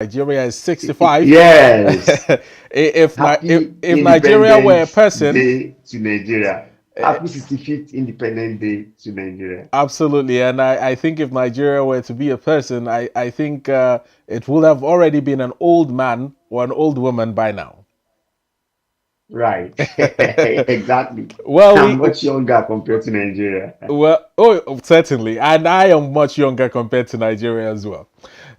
Nigeria is 65. Yes. If Happy Nigeria were a Independence person, Day to Nigeria. Happy 65th Independence Day to Nigeria. absolutely. And I think if Nigeria were to be a person, I think it would have already been an old man or an old woman by now. Right. Exactly. Well, I'm much younger compared to Nigeria. oh, certainly. And I am much younger compared to Nigeria as well.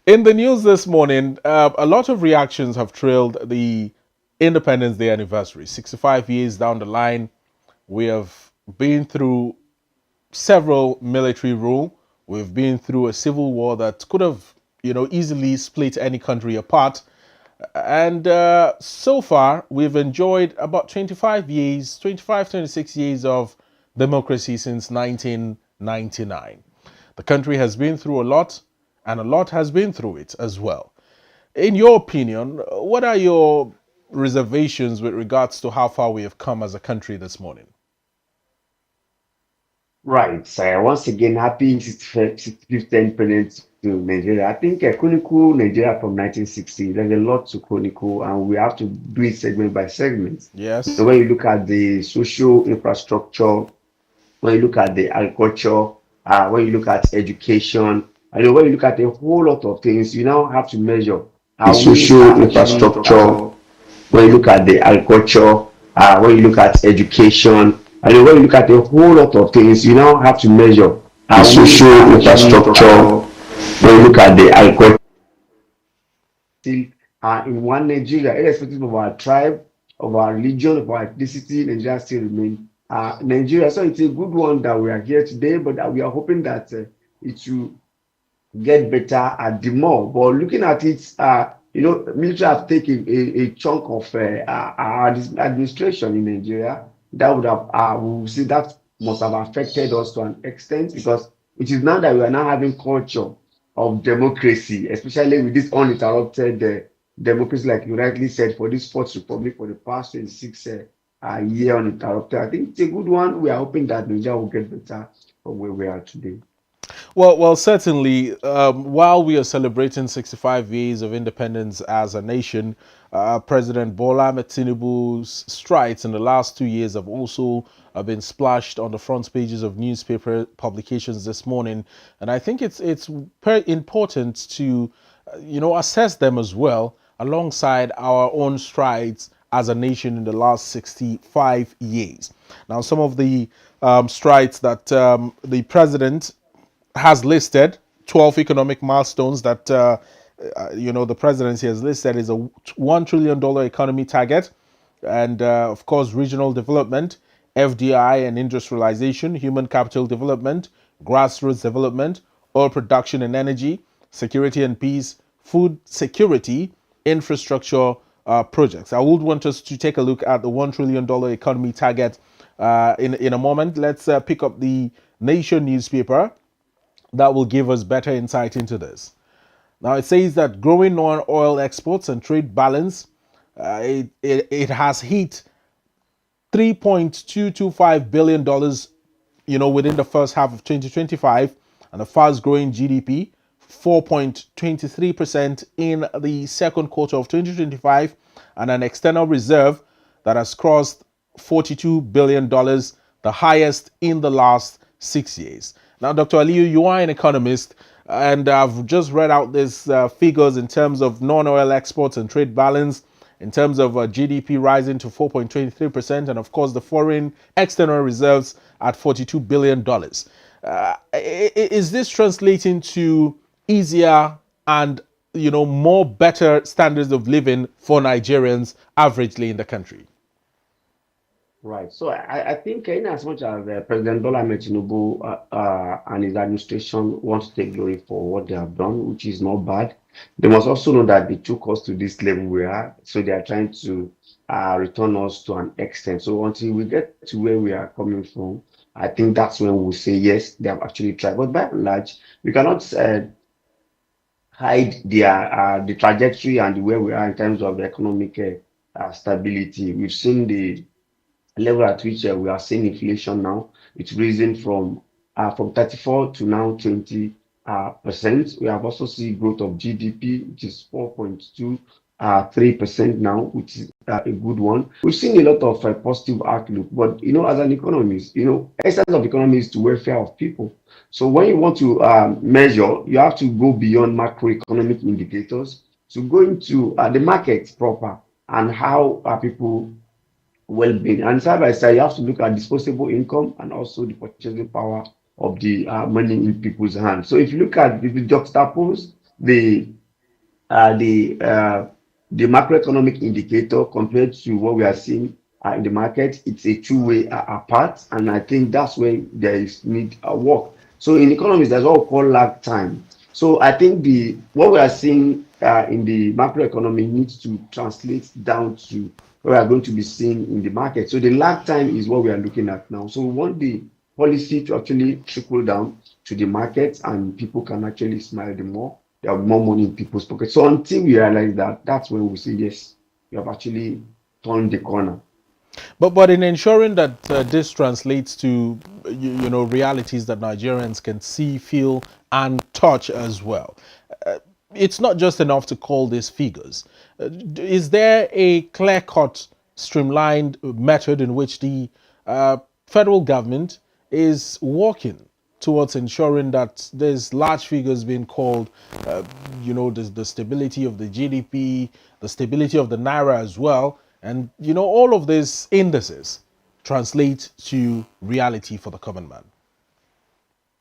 In the news this morning, a lot of reactions have trailed the Independence Day anniversary. 65 years down the line, we have been through several military rule. We've been through a civil war that could have, easily split any country apart. And so far, we've enjoyed about 25 years, 25, 26 years of democracy since 1999. The country has been through a lot, and a lot has been through it as well. In your opinion, what are your reservations with regards to how far we have come as a country this morning? Right. So once again, happy 65th independence to Nigeria. I think chronicle Nigeria from 1960. There's a lot to chronicle, and we have to do it segment by segment. Yes. When you look at the social infrastructure, when you look at the agriculture, when you look at education, when you look at a whole lot of things, you now have to measure. The Are we social actually infrastructure, when you look at the agriculture, when you look at education, and when you look at a whole lot of things, you now have to measure. The are we social actually infrastructure, when you look at the agriculture, still in one Nigeria, irrespective of our tribe, of our religion, of our ethnicity, Nigeria still remain Nigeria. So it's a good one that we are here today, but we are hoping that it will get better at the more. But looking at it, military have taken a chunk of our administration in Nigeria. That would have, we will see that must have affected us to an extent because it is now that we are now having culture of democracy, especially with this uninterrupted democracy, like you rightly said, for this fourth republic for the past 26 year uninterrupted. I think it's a good one. We are hoping that Nigeria will get better from where we are today. Well, certainly. While we are celebrating 65 years of independence as a nation, President Bola Ahmed Tinubu's strides in the last 2 years have also been splashed on the front pages of newspaper publications this morning, and I think it's very important to, assess them as well alongside our own strides as a nation in the last 65 years. Now, some of the strides that the president has listed 12 economic milestones that the presidency has listed is a $1 trillion economy target, and of course regional development, FDI and industrialization, human capital development, grassroots development, oil production and energy, security and peace, food security, infrastructure projects. I would want us to take a look at the $1 trillion economy target in a moment. Let's pick up the Nation newspaper that will give us better insight into this. Now, it says that growing non-oil exports and trade balance, it has hit $3.225 billion, within the first half of 2025, and a fast-growing GDP, 4.23% in the second quarter of 2025, and an external reserve that has crossed $42 billion, the highest in the last 6 years. Now, Dr. Aliyu, you are an economist, and I've just read out these figures in terms of non-oil exports and trade balance, in terms of GDP rising to 4.23%, and of course the foreign external reserves at $42 billion. Is this translating to easier and more better standards of living for Nigerians averagely in the country? Right. So I think in as much as President Bola Ahmed Tinubu and his administration want to take glory for what they have done, which is not bad, they must also know that they took us to this level we are. So they are trying to return us to an extent. So until we get to where we are coming from, I think that's when we'll say, yes, they have actually tried. But by and large, we cannot hide the trajectory and where we are in terms of the economic stability. We've seen the level at which we are seeing inflation now. It's risen from 34 to now 20, percent. We have also seen growth of GDP, which is 4.23% now, which is a good one. We've seen a lot of positive outlook, but as an economist, essence of economy is to welfare of people. So when you want to measure, you have to go beyond macroeconomic indicators to go into the market proper and how are people well-being. And side by side, you have to look at disposable income and also the purchasing power of the money in people's hands. So if you look at, if you juxtapose uh, the uh, the macroeconomic indicator compared to what we are seeing in the market, it's a two-way apart, and I think that's where there is need work. So in economics, there's what we call lag time. So I think the what we are seeing in the macroeconomy needs to translate down to what we are going to be seeing in the market. So the lag time is what we are looking at now. So we want the policy to actually trickle down to the market, and people can actually smile the more there are more money in people's pockets. So until we realize that, that's when we say yes, we have actually turned the corner. But in ensuring that this translates to realities that Nigerians can see, feel, and touch as well, it's not just enough to call these figures. Is there a clear-cut, streamlined method in which the federal government is working towards ensuring that there's large figures being called, the stability of the GDP, the stability of the naira as well, and all of these indices translate to reality for the common man.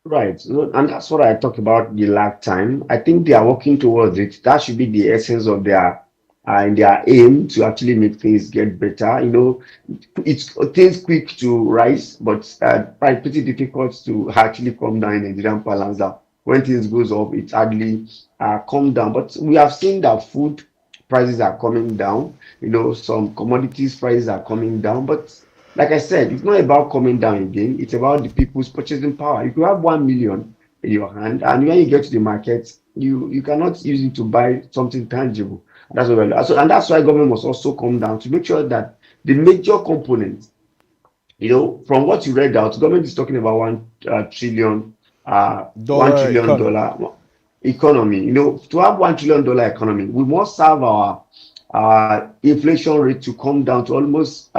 Right. So, and that's what I talked about the lag time. I think they are working towards it. That should be the essence of their aim to actually make things get better. It's things quick to rise, but pretty difficult to actually come down in Nigerian balance. That when things goes up, it hardly come down. But we have seen that food prices are coming down. Some commodities prices are coming down, but like I said, it's not about coming down again. It's about the people's purchasing power. If you have 1 million in your hand, and when you get to the market, you cannot use it to buy something tangible. That's what we're, so, and that's why government must also come down to make sure that the major components, from what you read out, government is talking about one Dollar trillion economy. dollar economy. To have $1 trillion economy, we must have our inflation rate to come down to almost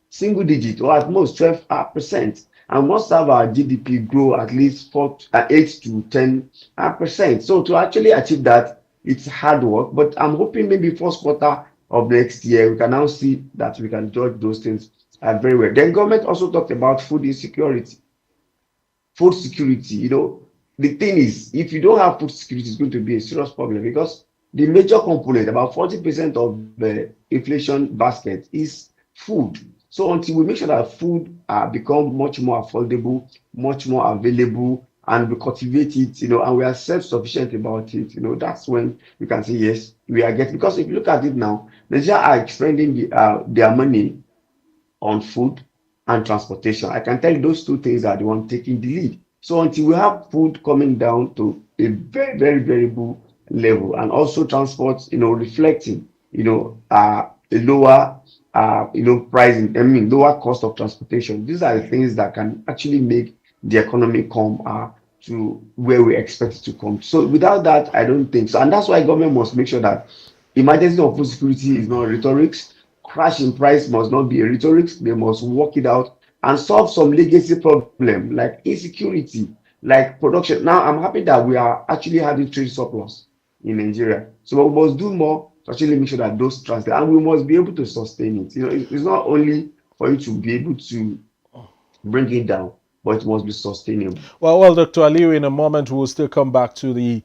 single digit or at most 12%. And must have our GDP grow at least 8 to 10%. So to actually achieve that, it's hard work. But I'm hoping maybe first quarter of next year we can now see that we can judge those things very well. Then government also talked about food insecurity, food security. The thing is, if you don't have food security, it's going to be a serious problem because the major component, about 40% of the inflation basket, is food. So until we make sure that food become much more affordable, much more available, and we cultivate it, and we are self-sufficient about it, that's when we can say yes, we are getting. Because if you look at it now, Nigeria are spending their money on food and transportation. I can tell you those two things are the one taking the lead. So until we have food coming down to a very, very variable level and also transport, reflecting, a lower, pricing, lower cost of transportation. These are the things that can actually make the economy come to where we expect it to come. So without that, I don't think so. And that's why government must make sure that emergency of food security is not rhetoric. Crash in price must not be a rhetoric. They must work it out and solve some legacy problem like insecurity, like production. Now, I'm happy that we are actually having trade surplus in Nigeria. So we must do more to actually make sure that those translate, and we must be able to sustain it. It's not only for you to be able to bring it down, but it must be sustainable. Well, Dr. Aliyu, in a moment, we'll still come back to the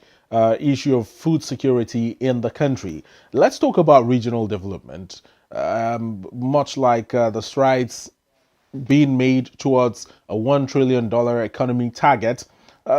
issue of food security in the country. Let's talk about regional development. Much like the strides being made towards a $1 trillion economy target,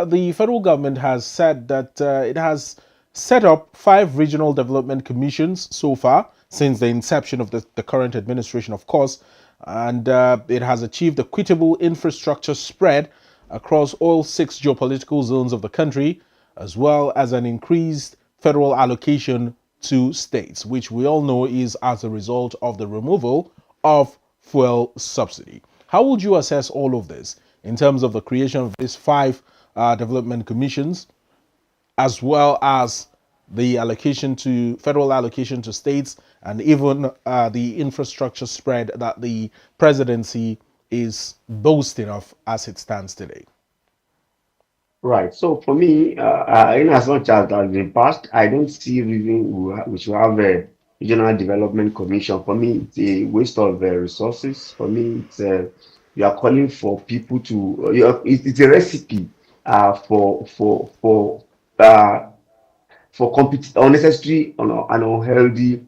the federal government has said that it has set up 5 regional development commissions so far since the inception of the current administration, of course, and it has achieved equitable infrastructure spread across all 6 geopolitical zones of the country, as well as an increased federal allocation to states, which we all know is as a result of the removal of fuel subsidy. How would you assess all of this in terms of the creation of these 5 development commissions? as well as the allocation to federal allocation to states, and even the infrastructure spread that the presidency is boasting of as it stands today. Right. So for me, in as much as that has been passed, I don't see reason we should have a regional development commission. For me, it's a waste of resources. For me, it's you are calling for people to it's a recipe uh, for unnecessary and unhealthy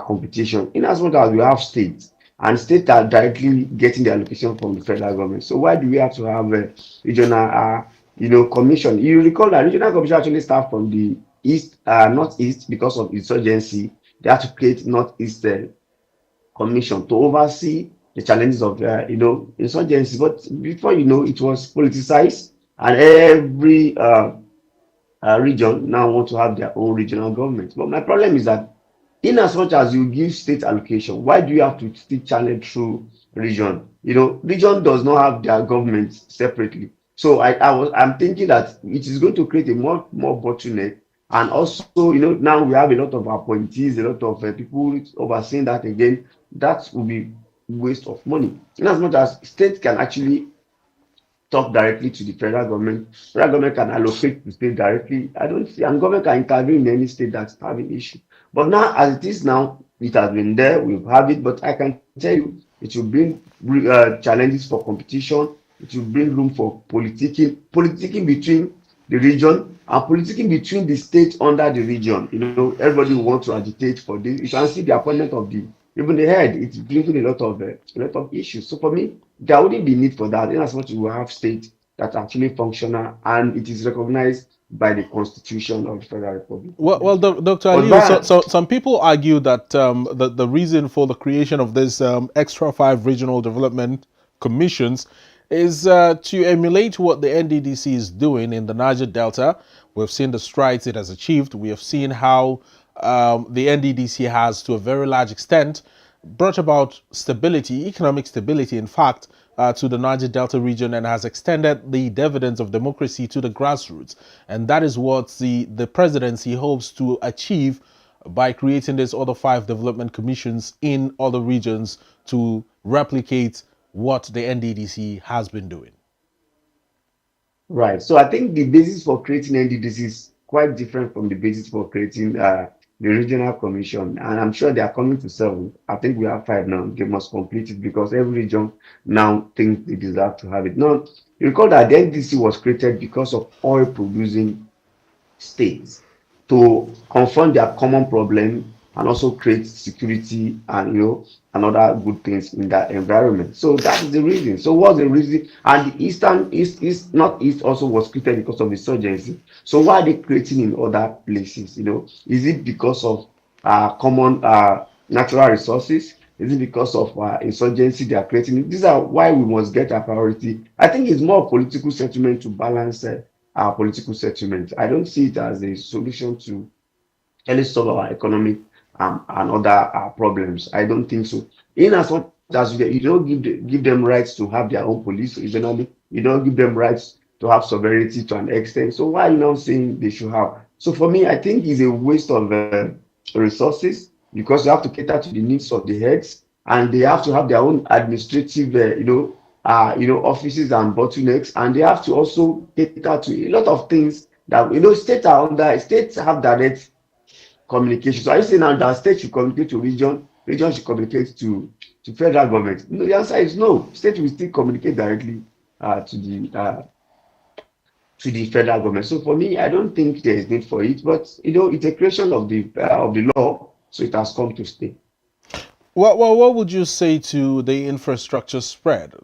competition. In as much as we have states and states are directly getting the allocation from the federal government. So why do we have to have a regional, commission? You recall that regional commission actually start from the east, northeast because of insurgency. They have to create northeast commission to oversee the challenges of insurgency. But before you know, it was politicized, and every region now want to have their own regional government. But my problem is that in as much as you give state allocation, why do you have to still channel through region? Region does not have their government separately. So I'm thinking that it is going to create a more bottleneck. And also, now we have a lot of appointees, a lot of people overseeing that again. That will be waste of money. In as much as states can actually talk directly to the federal government. Federal government can allocate to state directly. I don't see, and government can intervene in any state that's having issue. But now, as it is now, it has been there. We've had it, but I can tell you, it will bring challenges for competition. It will bring room for politicking between the region and politicking between the states under the region. Everybody will want to agitate for this. You can see the appointment of the even the head. It's bringing a lot of issues. So for me, there wouldn't be need for that in as much as we have states that are actually functional and it is recognized by the Constitution of the Federal Republic of Well, Nigeria. Dr. But Aliyu, so, by so some people argue that the reason for the creation of this extra five regional development commissions is to emulate what the NDDC is doing in the Niger Delta. We've seen the strides it has achieved. We have seen how the NDDC has, to a very large extent, brought about stability, economic stability, in fact, to the Niger Delta region, and has extended the dividends of democracy to the grassroots. And that is what the presidency hopes to achieve by creating these other five development commissions in other regions to replicate what the NDDC has been doing. Right. So I think the basis for creating NDDC is quite different from the basis for creating the regional commission. And I'm sure they are coming to seven. I think we have five now. They must complete it because every region now thinks they deserve to have it. Now, you recall that the NDDC was created because of oil producing states to confront their common problem and also create security and other good things in that environment. So that is the reason. So what's the reason? And the east, not east also was created because of insurgency. So why are they creating in other places? Is it because of common natural resources? Is it because of insurgency they are creating? These are why we must get a priority. I think it's more political settlement to balance our political settlement. I don't see it as a solution to any solve our economic and other problems. I don't think so. In as much as you don't give them rights to have their own police regionally, you don't give them rights to have sovereignty to an extent. So why are you now saying they should have? So for me, I think it's a waste of resources because you have to cater to the needs of the heads and they have to have their own administrative, offices and bottlenecks, and they have to also cater to a lot of things that states have direct communication. So are you saying now that state should communicate to region should communicate to federal government? No, the answer is no. State will still communicate directly to the federal government. So for me, I don't think there is need for it, but it's a creation of the law, so it has come to stay. What would you say to the infrastructure spread?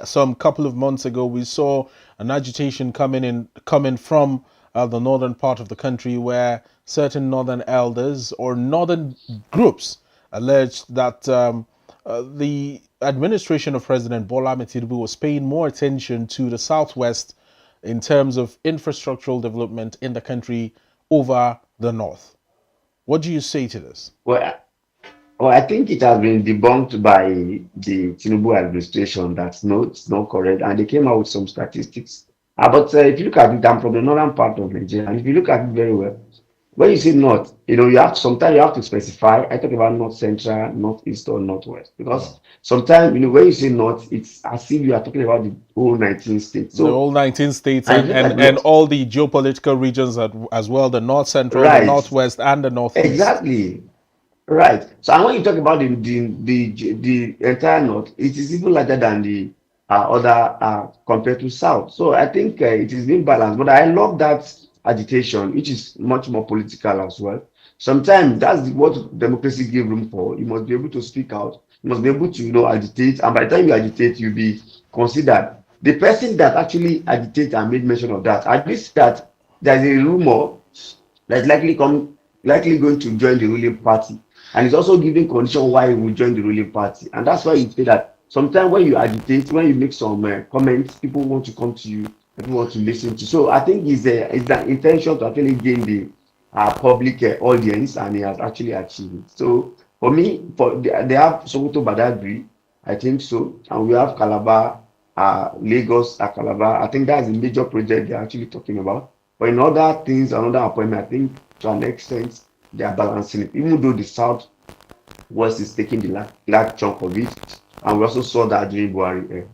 Some couple of months ago, we saw an agitation coming from the northern part of the country, where certain northern elders or northern groups alleged that the administration of President Bola Ahmed Tinubu was paying more attention to the southwest in terms of infrastructural development in the country over the north. What do you say to this? Well, I think it has been debunked by the Tinubu administration. That's no, it's not correct, and they came out with some statistics But if you look at it, I'm from the northern part of Nigeria, and if you look at it very well, when you say north, you have sometimes you have to specify. I talk about north central, northeast, or northwest because sometimes when you say north, it's as if you are talking about the whole 19 states. The So whole 19 states I look at and north, all the geopolitical regions as well, the north central, the right? northwest, and the northeast. Exactly. Right. So and when you talk about the entire north, it is even larger than the other compared to south. So I think it is being balanced. But I love that agitation, which is much more political as well. Sometimes that's what democracy gives room for. You must be able to speak out. You must be able to agitate. And by the time you agitate, you'll be considered. The person that actually agitated and made mention of that, at least that there's a rumor that's likely going to join the ruling party, and it's also giving condition why he will join the ruling party. And that's why you say that sometimes when you agitate, when you make some comments, people want to come to you, people want to listen to. So I think it's the intention to actually gain the public audience, and he has actually achieved it. So for me, they have Sokoto Badagry, I think so, and we have Calabar, Lagos, Calabar. I think that's a major project they're actually talking about. But in other things, another appointment, I think to an extent they are balancing it, even though the South West is taking the large chunk of it. And we also saw that during Buhari.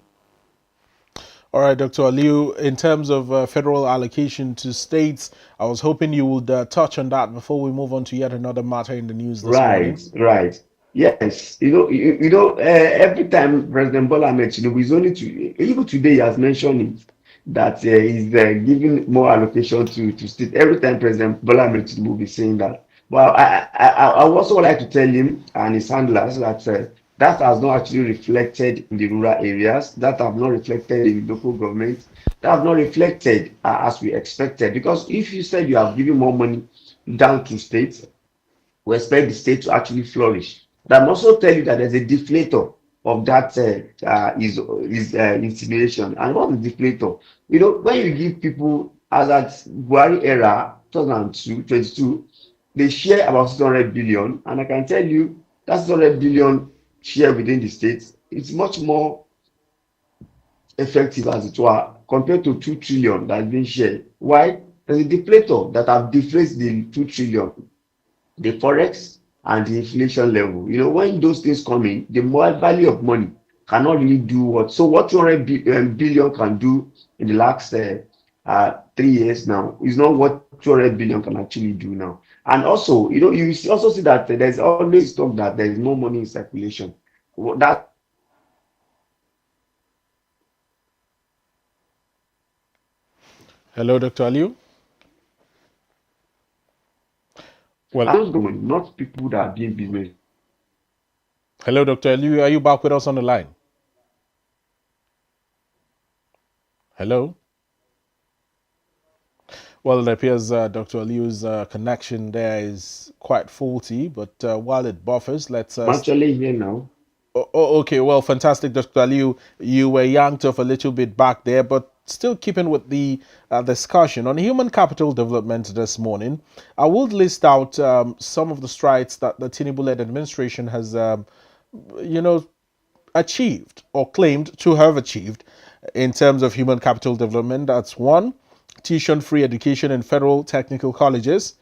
All right, Dr. Aliyu, in terms of federal allocation to states, I was hoping you would touch on that before we move on to yet another matter in the news this morning. Right, right. Yes, every time President Bola Ahmed Tinubu is only to, even today he has mentioned it, that he's giving more allocation to state. Every time President Bola Ahmed Tinubu will be saying that. Well, I would also like to tell him and his handlers that that has not actually reflected in the rural areas, that have not reflected in the local government, that have not reflected as we expected. Because if you said you have given more money down to states, we expect the state to actually flourish. But I also tell you that there's a deflator of that is insinuation. And what is deflator? When you give people, as at Buhari era, 2022, they share about 600 billion. And I can tell you that 600 billion share within the states, it's much more effective as it were compared to 2 trillion that's been shared. Why? There's a deflator that have deflated the 2 trillion, the forex and the inflation level. When those things come in, the more value of money cannot really do what. So what 200 billion can do in the last 3 years now is not what 200 billion can actually do now. And also, you also see that there's always talk that there is no money in circulation. That Hello, Dr. Aliyu. Well, those government, not people that are doing business. hello, Dr. Aliyu. Are you back with us on the line? Hello? Well, it appears Dr. Aliyu's connection there is quite faulty, but while it buffers, let's I'm actually here now. Okay, well, fantastic, Dr. Aliyu. You were yanked off a little bit back there, but still keeping with the discussion on human capital development this morning, I would list out some of the strides that the Tinubu-led administration has, you know, achieved or claimed to have achieved in terms of human capital development. That's one, tuition-free education in federal technical colleges,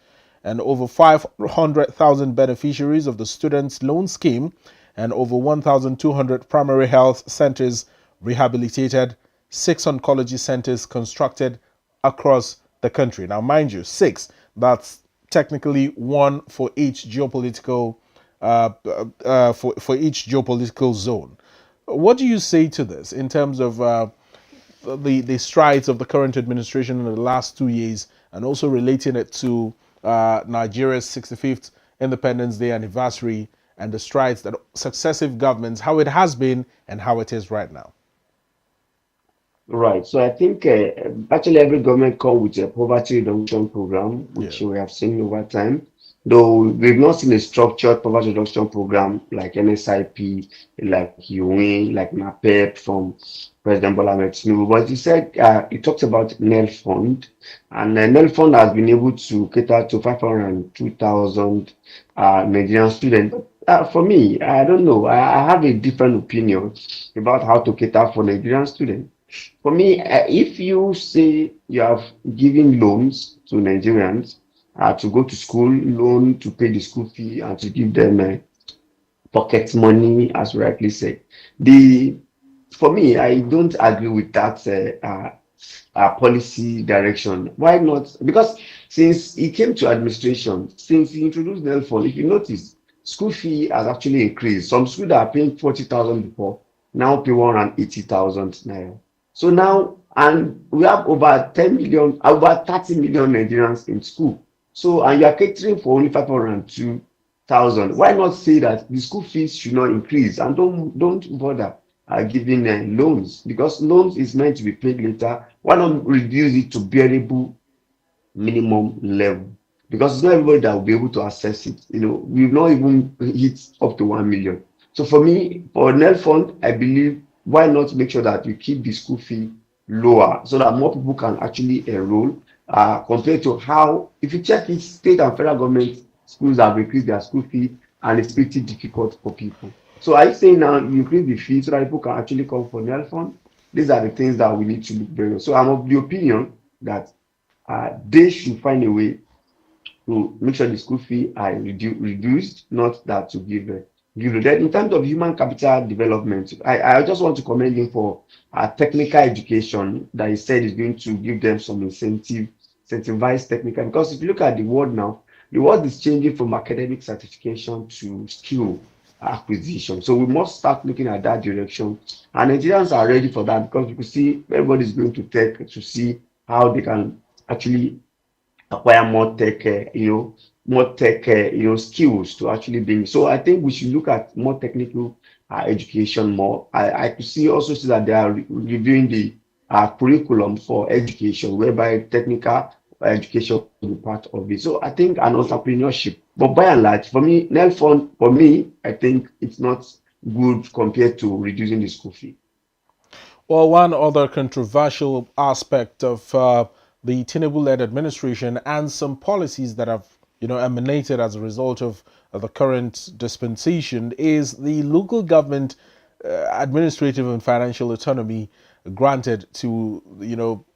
and over 500,000 beneficiaries of the Students' Loan Scheme, and over 1,200 primary health centers rehabilitated, 6 oncology centers constructed across the country. Now, mind you, 6, that's technically one for each geopolitical for each geopolitical zone. What do you say to this in terms of the strides of the current administration in the last 2 years, and also relating it to Nigeria's 65th Independence Day anniversary and the strides that successive governments, how it has been and how it is right now? Right. So I think actually every government come with a poverty reduction program, Yeah. which we have seen over time. Though we've not seen a structured poverty reduction program like NSIP, like UWIN, like NAPEP from President Bola Ahmed Tinubu. But he said he talked about NEL Fund, and NEL Fund has been able to cater to 502,000 Nigerian students. For me, I don't know. I have a different opinion about how to cater for Nigerian students. For me, if you say you have given loans to Nigerians to go to school, loan to pay the school fee, and to give them pocket money, as rightly said, the for me, I don't agree with that policy direction. Why not? Because since he came to administration, since he introduced Nelfon, if you notice, school fee has actually increased. Some schools that are paying 40,000 before now pay 180,000 naira. So now, and we have over 10 million, over 30 million Nigerians in school. So, and you are catering for only 502,000. Why not say that the school fees should not increase and don't bother giving loans, because loans is meant to be paid later. Why not reduce it to bearable minimum level? Because it's not everybody that will be able to access it. You know, we've not even hit up to 1 million. So for me, for NEL fund, I believe why not make sure that you keep the school fee lower so that more people can actually enroll compared to how, if you check it, state and federal government schools have increased their school fee and it's pretty difficult for people. So are you saying now you increase the fee so that people can actually come for NEL fund? These are the things that we need to look very well. So I'm of the opinion that they should find a way to make sure the school fee are reduced, not that to give. Then in terms of human capital development, I just want to commend him for technical education that he said is going to give them some incentivize technical. Because if you look at the world now, the world is changing from academic certification to skill acquisition. So we must start looking at that direction. And Nigerians are ready for that because you can see everybody is going to tech to see how they can actually acquire more tech, more tech, skills to actually bring. So I think we should look at more technical education more. I could see that they are reviewing the curriculum for education, whereby technical education will be part of it. So I think an entrepreneurship, but by and large, for me, Nelfon, for me, I think it's not good compared to reducing the school fee. Well, one other controversial aspect of the Tinubu-led administration and some policies that have, emanated as a result of the current dispensation is the local government administrative and financial autonomy granted to,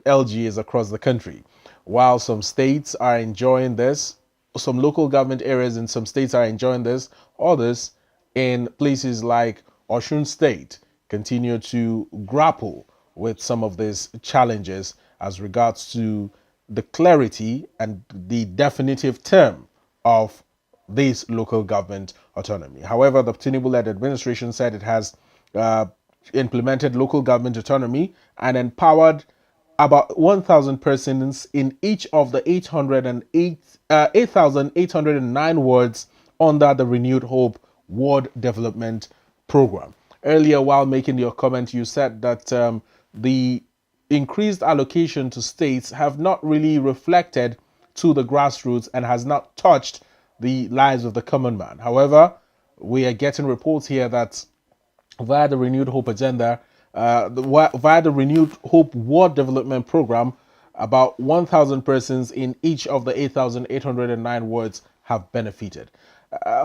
LGAs across the country. While some states are enjoying this, some local government areas in some states are enjoying this, others in places like Osun State continue to grapple with some of these challenges as regards to the clarity and the definitive term of this local government autonomy. However, the Tinubu-led administration said it has uh, implemented local government autonomy and empowered about 1,000 persons in each of the 8,809 wards under the Renewed Hope Ward Development Program. Earlier, while making your comment, you said that the increased allocation to states have not really reflected to the grassroots and has not touched the lives of the common man. However, we are getting reports here that via the Renewed Hope agenda, via the Renewed Hope Ward Development Program, about 1,000 persons in each of the 8,809 wards have benefited.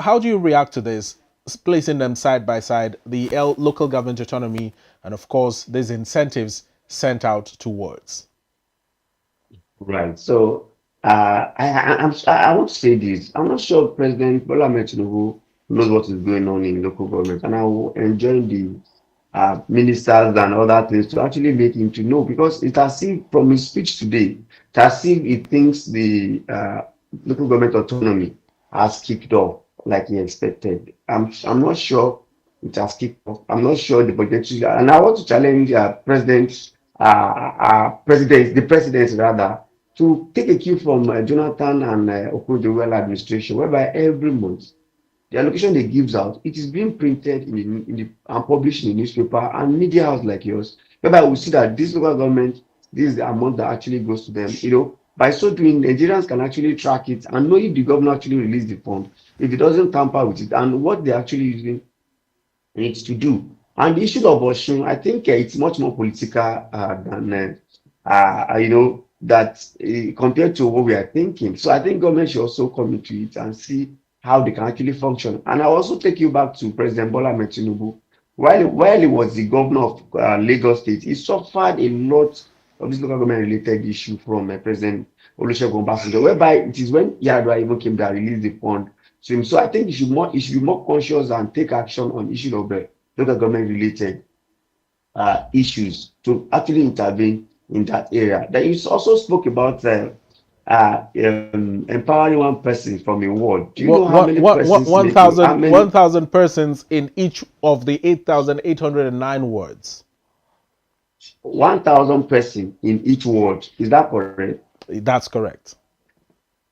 How do you react to this, placing them side by side, the local government autonomy and, of course, these incentives sent out to wards? Right. So I want to say this. I'm not sure President Bola Ahmed Tinubu knows what is going on in local government, and I will enjoy the ministers and other things to actually make him to know, because it has if from his speech today, it has if he thinks the local government autonomy has kicked off like he expected. I'm not sure it has kicked off. I'm not sure the budgetary, and I want to challenge the president rather, to take a cue from Jonathan and Okojo administration, whereby every month the allocation they gives out, it is being printed and published in the newspaper and media house like yours, whereby we see that this local government, this is the amount that actually goes to them. By so doing, Nigerians can actually track it and know if the governor actually released the fund, if it doesn't tamper with it, and what they're actually using needs to do. And the issue of Osun, I think it's much more political than that compared to what we are thinking. So I think government should also come into it and see how they can actually function. And I also take you back to President Bola Ahmed Tinubu, while he was the governor of Lagos State, he suffered a lot of this local government related issue from President Olusegun Obasanjo, whereby it is when Yar'Adua even came that released the fund to him. So I think he should be more conscious and take action on issues of local government related issues to actually intervene in that area. Then you also spoke about empowering one person from a ward. Do you know how many persons make how many 1,000 persons in each of the 8,809 wards. 1,000 person in each ward? Is that correct? That's correct.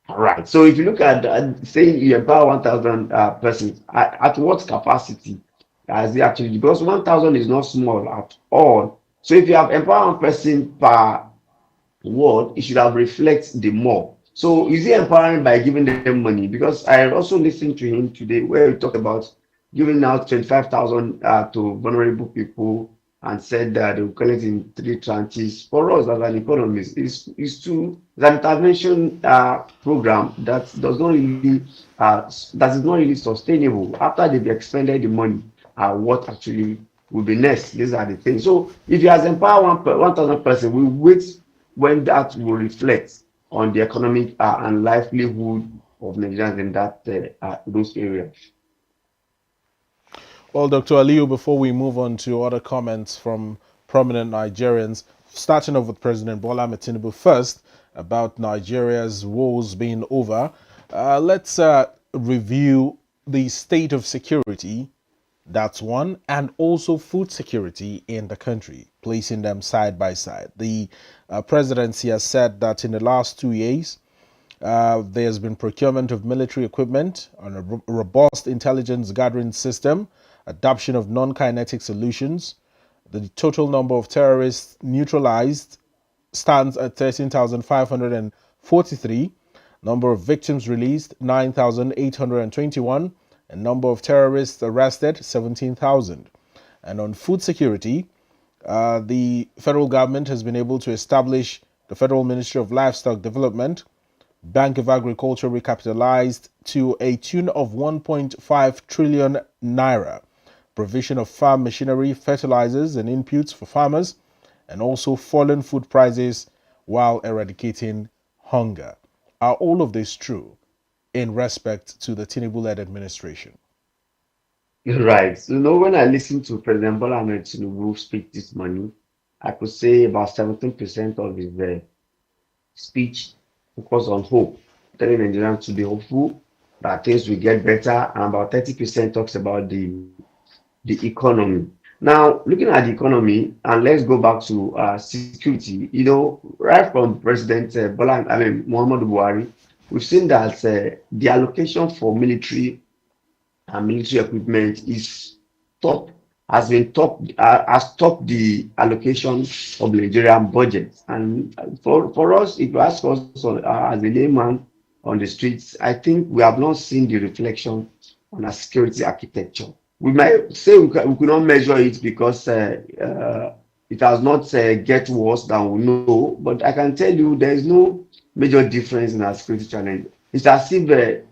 All right. So if you look at saying you empower 1,000 persons, at what capacity as it actually? Because 1,000 is not small at all. So if you have empowered one person per word, it should have reflected the more. So is he empowering by giving them money? Because I also listened to him today where he talked about giving out 25,000 to vulnerable people and said that they will collect in three tranches. For us as an economist, it's an intervention program that is not really sustainable. After they've expended the money, what actually will be next? These are the things. So if you has empowered 1,000 person, we wait when that will reflect on the economic and livelihood of Nigerians in those areas. Well, Dr. Aliyu, before we move on to other comments from prominent Nigerians, starting off with President Bola Tinubu first about Nigeria's woes being over, let's review the state of security. That's one, and also food security in the country, placing them side by side. The presidency has said that in the last 2 years, there's been procurement of military equipment on a robust intelligence gathering system, adoption of non-kinetic solutions. The total number of terrorists neutralized stands at 13,543. Number of victims released, 9,821. And number of terrorists arrested, 17,000. And on food security, the federal government has been able to establish the Federal Ministry of Livestock Development, Bank of Agriculture recapitalized to a tune of 1.5 trillion naira, provision of farm machinery, fertilizers, and inputs for farmers, and also fallen food prices while eradicating hunger. Are all of this true in respect to the Tinubu-led administration? Right. So, when I listened to President Bola Ahmed Tinubu speak this morning, I could say about 17% of his speech focused on hope, telling Nigerians to be hopeful that things will get better, and about 30% talks about the economy. Now, looking at the economy, and let's go back to security. Right from President Muhammadu Buhari, we've seen that the allocation for military and military equipment is top has topped the allocation of the Nigerian budget. And for us, if you ask us as a layman on the streets, I think we have not seen the reflection on our security architecture. We might say we could not measure it because it has not get worse than we know, but I can tell you there is no major difference in our security challenge. It's as if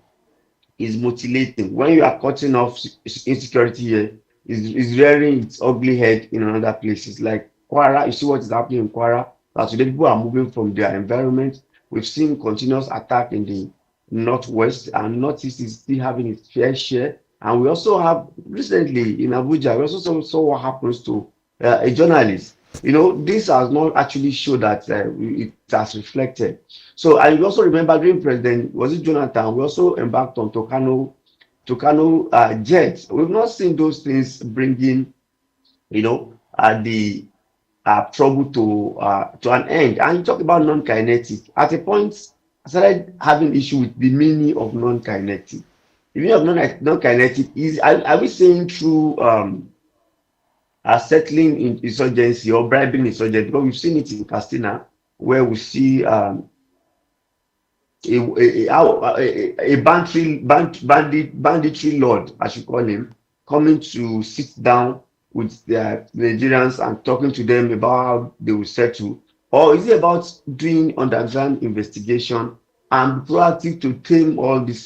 is mutilating. When you are cutting off insecurity here, is rearing its ugly head in another places. Like Kwara, you see what is happening in Kwara. That today people are moving from their environment. We've seen continuous attack in the northwest, and northeast is still having its fair share. And we also have recently in Abuja, we also saw what happens to a journalist. This has not actually showed that it has reflected. So I also remember during President, was it Jonathan, we also embarked on Tucano jets. We've not seen those things bringing, the trouble to an end. And you talk about non-kinetic. At a point, I started having issue with the meaning of non-kinetic. The meaning of non-kinetic is, are we saying through settling in insurgency or bribing insurgency? Because we've seen it in Castina, where we see a banditry lord, I should call him, coming to sit down with the Nigerians and talking to them about how they will settle? Or is it about doing underground investigation and proactive to tame all these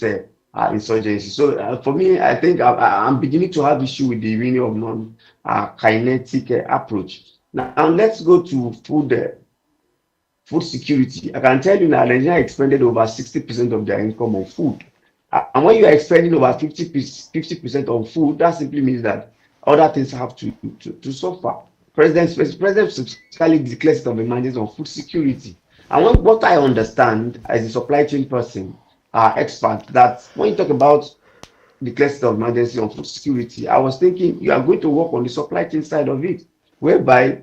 insurgency. So for me, I think I'm beginning to have issue with the meaning of non-kinetic approach. Now let's go to food security. I can tell you now, Nigeria expended over 60% of their income on food. And when you are expending over 50% on food, that simply means that other things have to suffer. President specifically declared state of emergency on food security. And what I understand as a supply chain person, expert, that when you talk about declared state of emergency on food security, I was thinking you are going to work on the supply chain side of it, whereby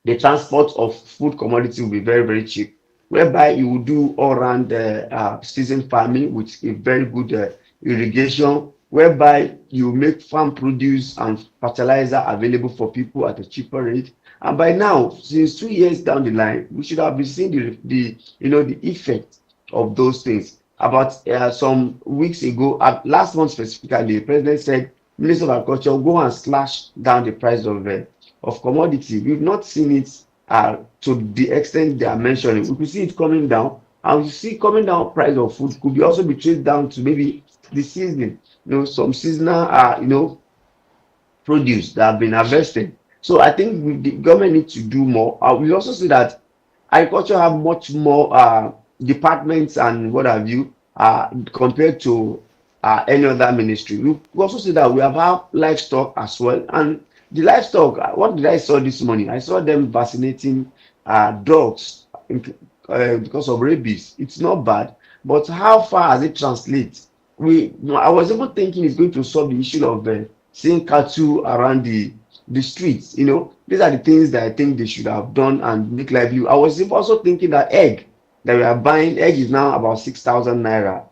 the transport of food commodity will be very, very cheap, whereby you will do all round season farming with a very good irrigation, whereby you make farm produce and fertilizer available for people at a cheaper rate. And by now, since 2 years down the line, we should have been seeing the effect of those things. About some weeks ago, last month specifically, the president said, Minister of Agriculture, go and slash down the price of commodity. We've not seen it to the extent they are mentioning. We could see it coming down, and we see coming down price of food could be also be traced down to maybe the season. Some seasonal, produce that have been harvested. So I think the government needs to do more. We also see that agriculture have much more departments and what have you compared to any other ministry. We also see that we have livestock as well, and the livestock. What did I saw this morning? I saw them vaccinating dogs because of rabies. It's not bad, but how far has it translate? I was even thinking it's going to solve the issue of seeing cattle around the streets. These are the things that I think they should have done and make lively. I was also thinking that egg that we are buying, egg is now about 6,000 naira,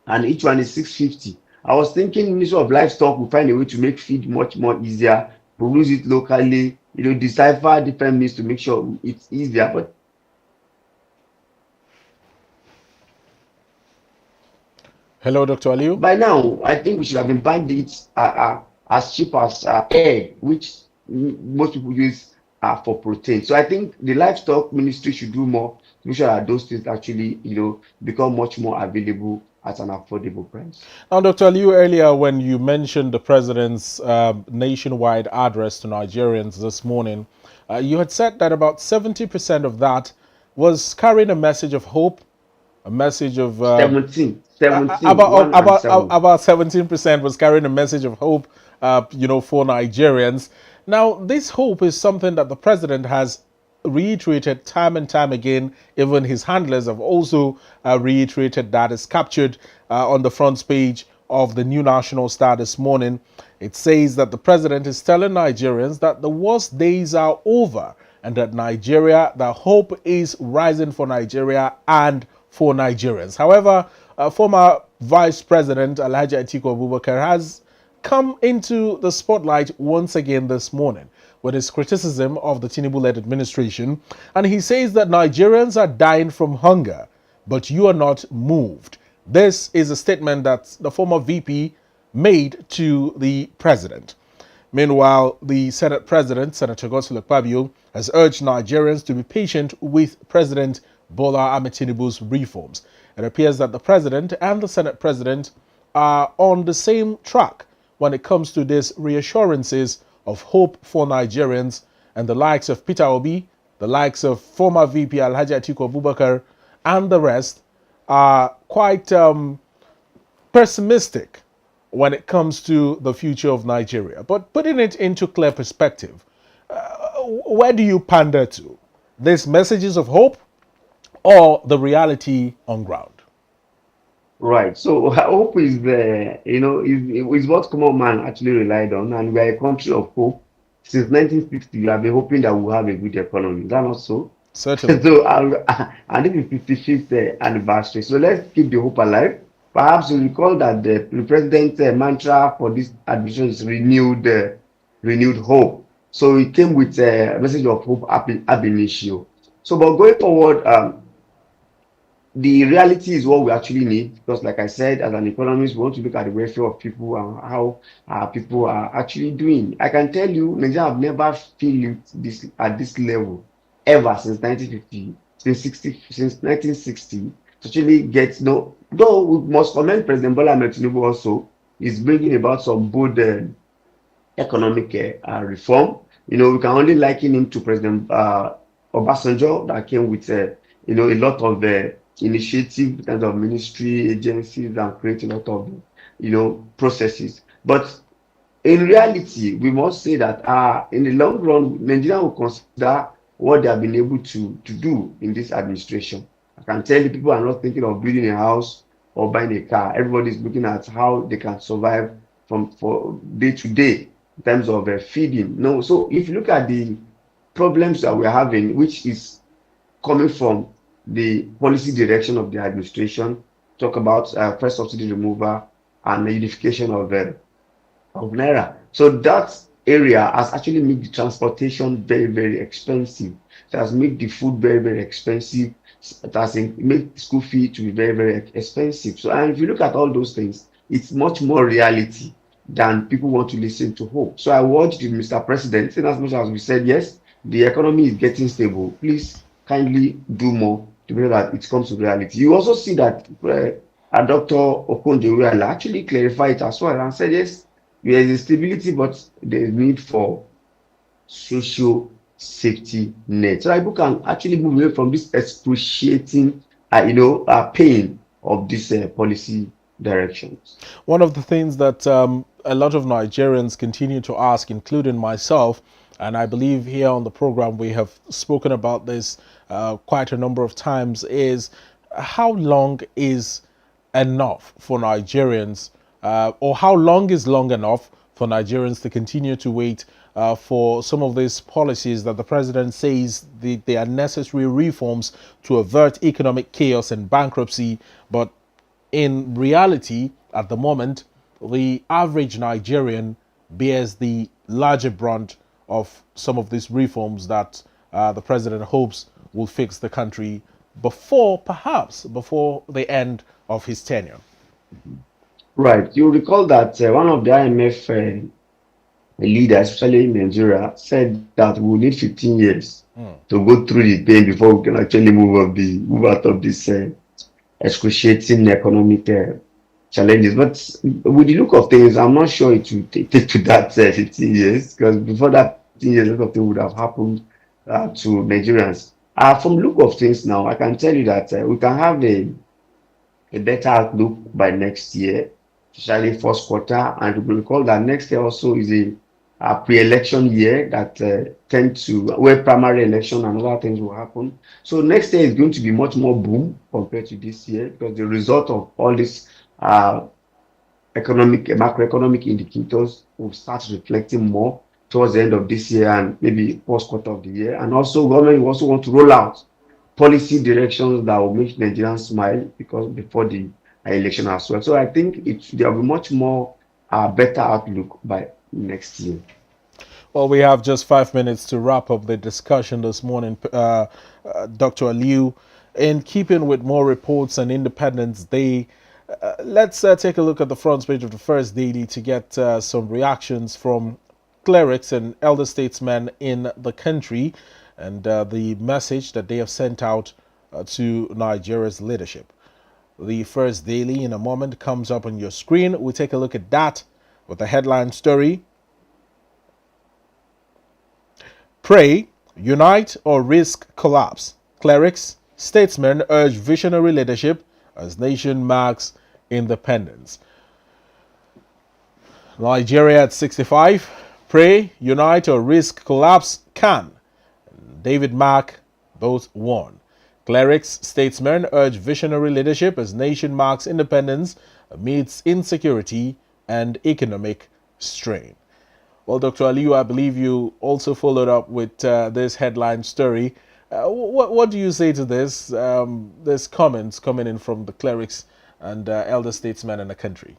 and each one is 650. I was thinking Ministry of Livestock will find a way to make feed much more easier, produce it locally, decipher different means to make sure it's easier. But Hello, Dr. Aliyu. by now, I think we should have been buying it as cheap as egg, which most people use for protein. So I think the livestock ministry should do more to make sure that those things actually, become much more available at an affordable price. Now, Dr. Aliyu, earlier when you mentioned the president's nationwide address to Nigerians this morning, you had said that about 70% of that was carrying a message of hope, a message of 17, 1 and 7. about 17% was carrying a message of hope, for Nigerians. Now, this hope is something that the president has reiterated time and time again. Even his handlers have also reiterated that. Is captured on the front page of the New National Star this morning. It says that the president is telling Nigerians that the worst days are over and that that hope is rising for Nigeria and for Nigerians. However, former Vice President Alhaji Atiku Abubakar has come into the spotlight once again this morning with his criticism of the Tinubu-led administration. And he says that Nigerians are dying from hunger, but you are not moved. This is a statement that the former VP made to the president. Meanwhile, the Senate President, Senator Godswill Akpabio, has urged Nigerians to be patient with President Bola Ahmed Tinubu's reforms. It appears that the President and the Senate President are on the same track when it comes to these reassurances of hope for Nigerians, and the likes of Peter Obi, the likes of former VP Alhaji Atiku Abubakar, and the rest are quite pessimistic when it comes to the future of Nigeria. But putting it into clear perspective, where do you pander to? These messages of hope or the reality on ground? Right. So hope is is what common man actually relied on, and we are a country of hope. Since 1960, we have been hoping that we'll have a good economy. Is that not so? Certainly. So, and this is 55th anniversary. So let's keep the hope alive. Perhaps you recall that the president's mantra for this administration is renewed hope. So it came with a message of hope ab initio. So, but going forward, the reality is what we actually need, because like I said, as an economist, we want to look at the welfare of people and how people are actually doing. I can tell you, Nigeria have never felt this at this level ever since 1950, since 1960. to actually get, no, though we must commend President Bola Ahmed Tinubu also, is bringing about some bold economic reform. We can only liken him to President Obasanjo that came with, a lot of initiative in terms of ministry agencies and create a lot of, processes. But in reality, we must say that in the long run, Nigeria will consider what they have been able to do in this administration. I can tell you, people are not thinking of building a house or buying a car. Everybody is looking at how they can survive from for day to day in terms of feeding. No, so if you look at the problems that we're having, which is coming from the policy direction of the administration, talk about first subsidy removal and the unification of naira. So that area has actually made the transportation very, very expensive. It has made the food very, very expensive. It has made school fee to be very, very expensive. So, and if you look at all those things, it's much more reality than people want to listen to hope. So I watched Mr. President, in as much as we said, yes, the economy is getting stable. Please kindly do more to make sure that it comes to reality. You also see that Dr. Okonjo-Iweala actually clarified it as well and said, yes, there is stability, but there is need for social safety net. So that people can actually move away from this excruciating, pain of these policy directions. One of the things that a lot of Nigerians continue to ask, including myself, and I believe here on the program we have spoken about this quite a number of times, is how long is enough for Nigerians, or how long is long enough for Nigerians to continue to wait for some of these policies that the president says they are necessary reforms to avert economic chaos and bankruptcy, but in reality, at the moment, the average Nigerian bears the larger brunt of some of these reforms that the president hopes will fix the country perhaps before the end of his tenure. Right. You recall that one of the IMF leaders, especially in Nigeria, said that we will need 15 years to go through the pain before we can actually move out of this excruciating economic challenges. But with the look of things, I'm not sure it will take to that 15 years, because before that 15 years, a lot of things would have happened to Nigerians. From the look of things now, I can tell you that we can have a better outlook by next year, especially first quarter. And we recall that next year also is a pre-election year that tend to where primary election and other things will happen. So next year is going to be much more boom compared to this year, because the result of all this macroeconomic indicators will start reflecting more towards the end of this year and maybe first quarter of the year. And also government will also want to roll out policy directions that will make Nigerians smile because before the election as well. So I think there will be much more better outlook by next year. Well, we have just 5 minutes to wrap up the discussion this morning, Dr. Aliyu. In keeping with more reports on Independence Day, let's take a look at the front page of the First Daily to get some reactions from clerics and elder statesmen in the country, and the message that they have sent out to Nigeria's leadership. The First Daily in a moment comes up on your screen. We'll take a look at that with the headline story. Pray, unite or risk collapse. Clerics, statesmen urge visionary leadership as nation marks independence. Nigeria at 65. Pray, unite or risk collapse. Can David Mark both won. Clerics, statesmen urge visionary leadership as nation marks independence amidst insecurity and economic strain. Well, Dr. Aliyu, I believe you also followed up with this headline story. What do you say to this? There's comments coming in from the clerics and elder statesmen in the country.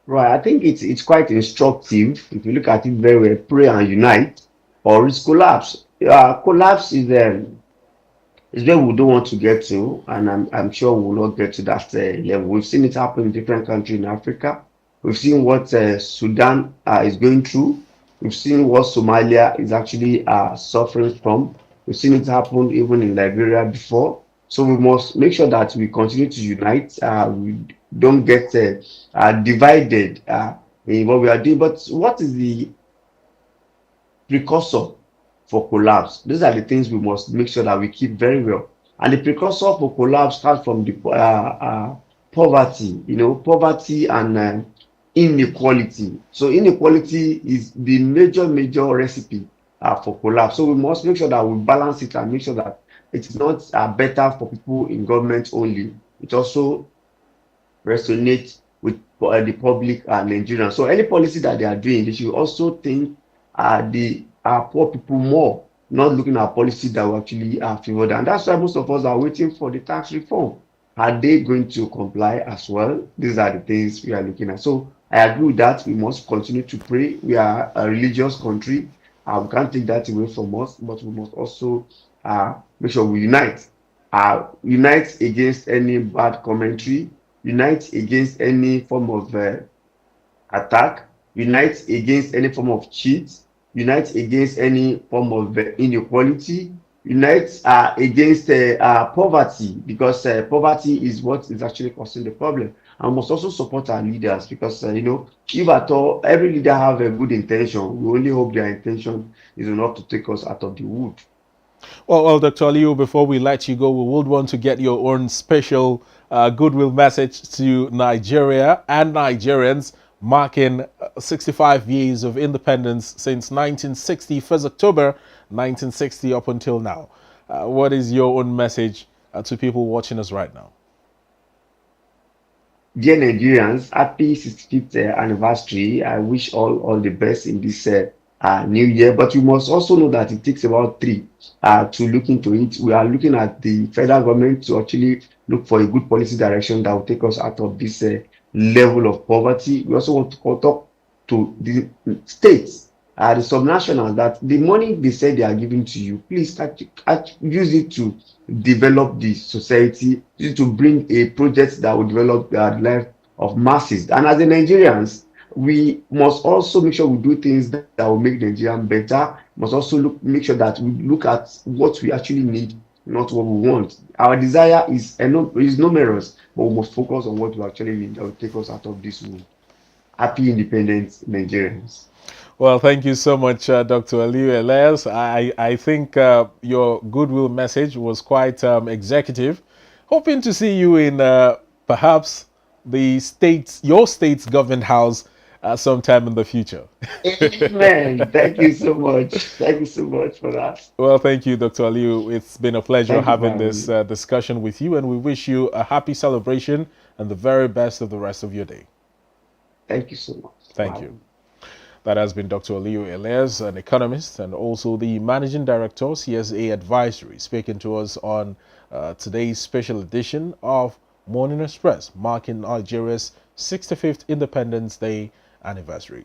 Right. I think it's quite instructive if you look at it very well. Pray and unite or risk collapse. Collapse is where we don't want to get to, and I'm sure we will not get to that level. We've seen it happen in different countries in Africa. We've seen what Sudan is going through. We've seen what Somalia is actually suffering from. We've seen it happen even in Liberia before. So we must make sure that we continue to unite. We don't get divided in what we are doing. But what is the precursor for collapse? These are the things we must make sure that we keep very well. And the precursor for collapse starts from the poverty, poverty and inequality. So inequality is the major recipe for collapse. So we must make sure that we balance it and make sure that it is not better for people in government only. It also resonate with the public and Nigerians. So any policy that they are doing, they should also think the poor people more, not looking at policy that will actually favor them. And that's why most of us are waiting for the tax reform. Are they going to comply as well? These are the things we are looking at. So I agree with that. We must continue to pray. We are a religious country. We can't take that away from us, but we must also make sure we unite. Unite against any bad commentary, unite against any form of attack, unite against any form of cheat, unite against any form of inequality, unite against poverty, because poverty is what is actually causing the problem. And we must also support our leaders because, if at all every leader have a good intention, we only hope their intention is enough to take us out of the wood. Well, Dr. Aliyu, before we let you go, we would want to get your own special goodwill message to Nigeria and Nigerians marking 65 years of independence since 1960, 1st October 1960 up until now. What is your own message to people watching us right now? Dear Nigerians, happy 65th anniversary. I wish all the best in this new year. But you must also know that it takes about three to look into it. We are looking at the federal government to actually look for a good policy direction that will take us out of this level of poverty. We also want to talk to the states, the subnationals, that the money they say they are giving to you, please use it to develop the society, use it to bring a project that will develop the life of masses. And as the Nigerians, we must also make sure we do things that will make Nigeria better. We must also make sure that we look at what we actually need, not what we want. Our desire is numerous, but we must focus on what we actually need that will take us out of this room. Happy independence, Nigerians. Well, thank you so much, Dr. Aliyu Ilias. I think your goodwill message was quite executive. Hoping to see you in perhaps your state's government house sometime in the future. Amen. Thank you so much. Thank you so much for that. Well, thank you, Dr. Aliyu. It's been a pleasure Thank you for having having this me. discussion with you, and we wish you a happy celebration and the very best of the rest of your day. Thank you so much for Thank having you. me. That has been Dr. Aliyu Ilias, an economist and also the managing director, CSA Advisory, speaking to us on today's special edition of Morning Express, marking Nigeria's 65th Independence Day anniversary.